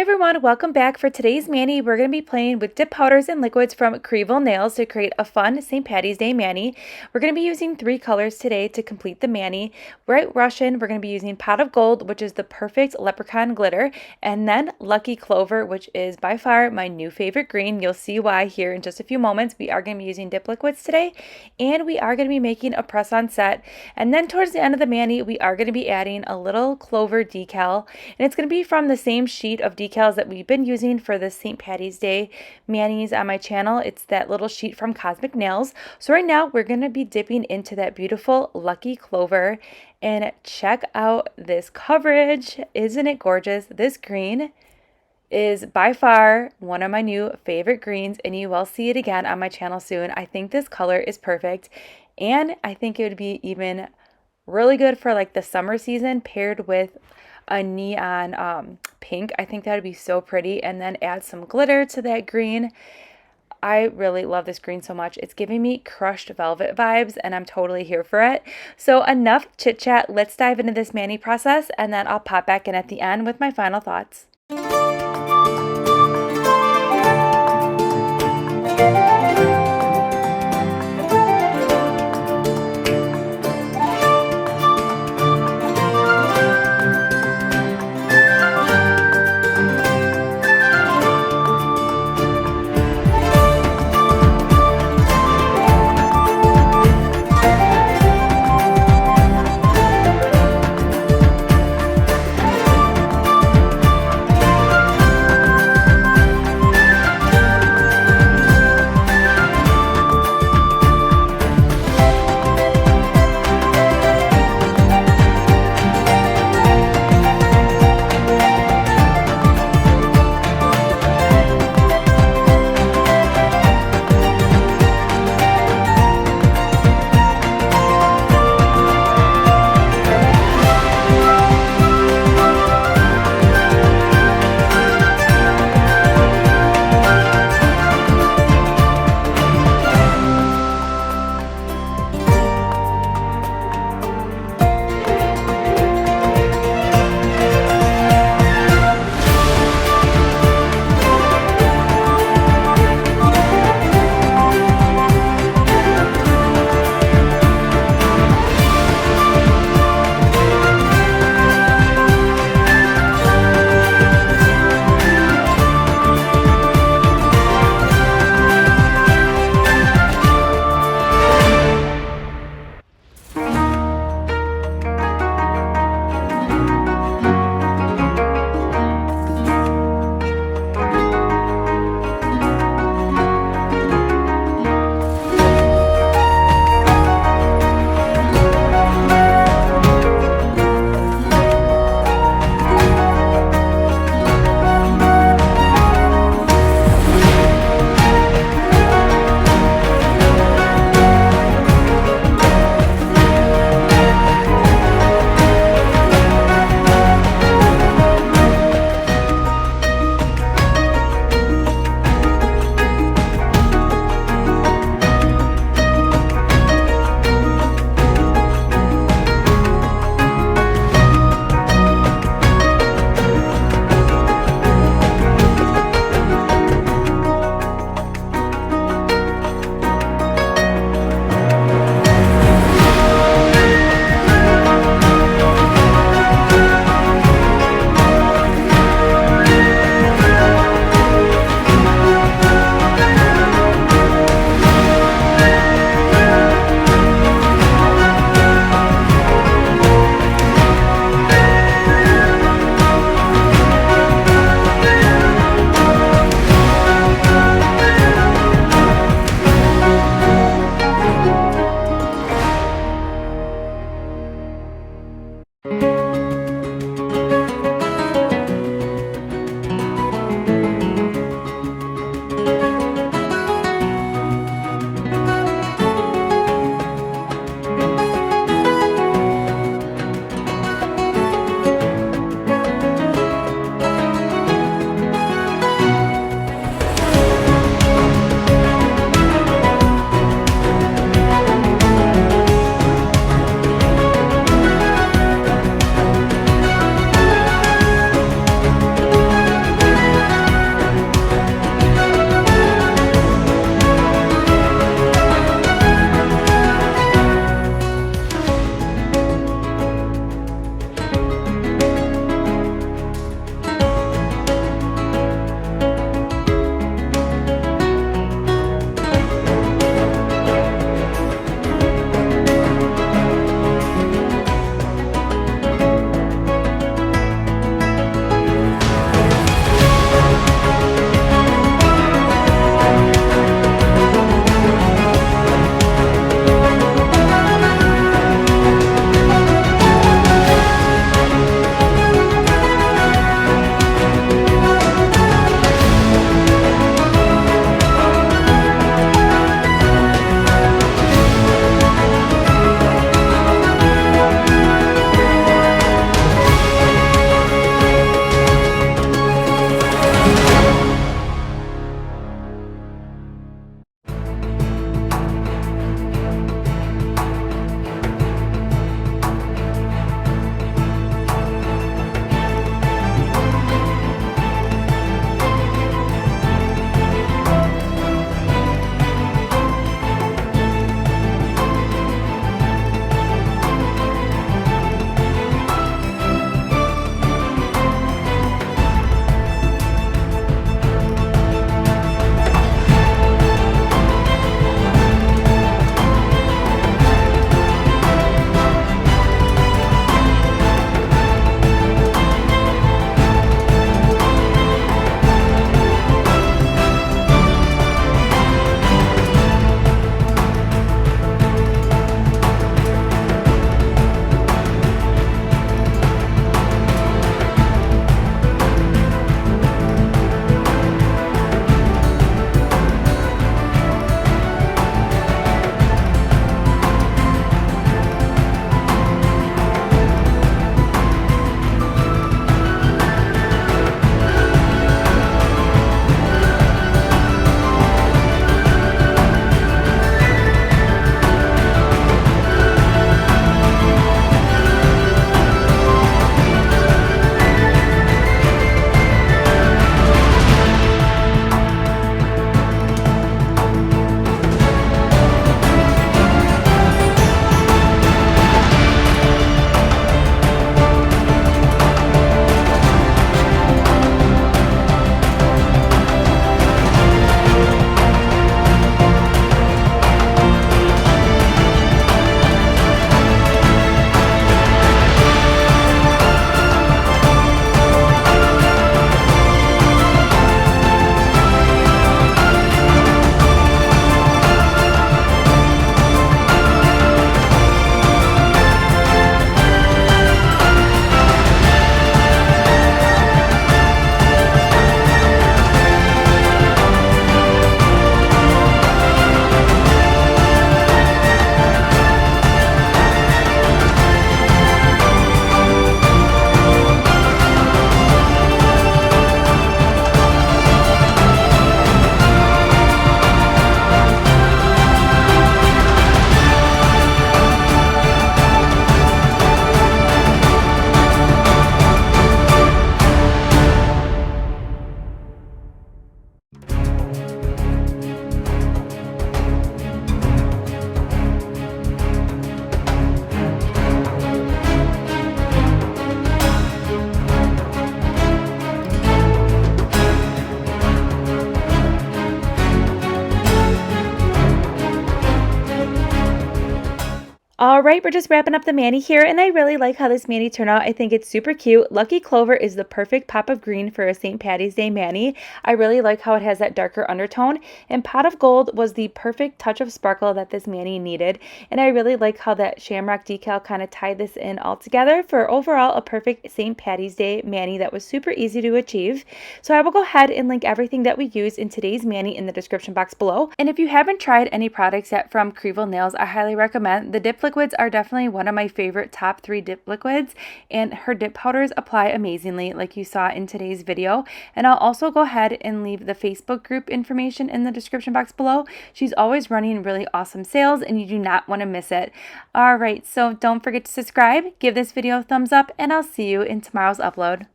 everyone, welcome back. For today's mani, we're going to be playing with dip powders and liquids from Krival Nails to create a fun St. Patty's Day mani. We're going to be using 3 colors today to complete the mani. Bright Russian, we're going to be using Pot of Gold, which is the perfect leprechaun glitter, and then Lucky Clover, which is by far my new favorite green. You'll see why here in just a few moments. We are going to be using dip liquids today, and we are going to be making a press-on set. And then towards the end of the mani, we are going to be adding a little clover decal, and it's going to be from the same sheet of decals that we've been using for the St. Patty's Day manis on my channel. It's that little sheet from Cosmic Nails. So right now we're going to be dipping into that beautiful Lucky Clover, and check out this coverage. Isn't it gorgeous? This green is by far one of my new favorite greens, and you will see it again on my channel soon. I think this color is perfect, and I think it would be even really good for like the summer season paired with a neon pink. I think that would be so pretty, and then add some glitter to that green. I really love this green so much. It's giving me crushed velvet vibes, and I'm totally here for it. So enough chit chat. Let's dive into this mani process, and then I'll pop back in at the end with my final thoughts. All right, we're just wrapping up the mani here, and I really like how this mani turned out. I think it's super cute. Lucky Clover is the perfect pop of green for a St. Patty's Day mani. I really like how it has that darker undertone, and Pot of Gold was the perfect touch of sparkle that this mani needed, and I really like how that shamrock decal kind of tied this in all together for overall a perfect St. Patty's Day mani that was super easy to achieve. So I will go ahead and link everything that we used in today's mani in the description box below. And if you haven't tried any products yet from Krival Nails, I highly recommend. The dip liquids are definitely one of my favorite top 3 dip liquids, and her dip powders apply amazingly like you saw in today's video. And I'll also go ahead and leave the Facebook group information in the description box below. She's always running really awesome sales and you do not want to miss it. All right, so don't forget to subscribe, give this video a thumbs up, and I'll see you in tomorrow's upload.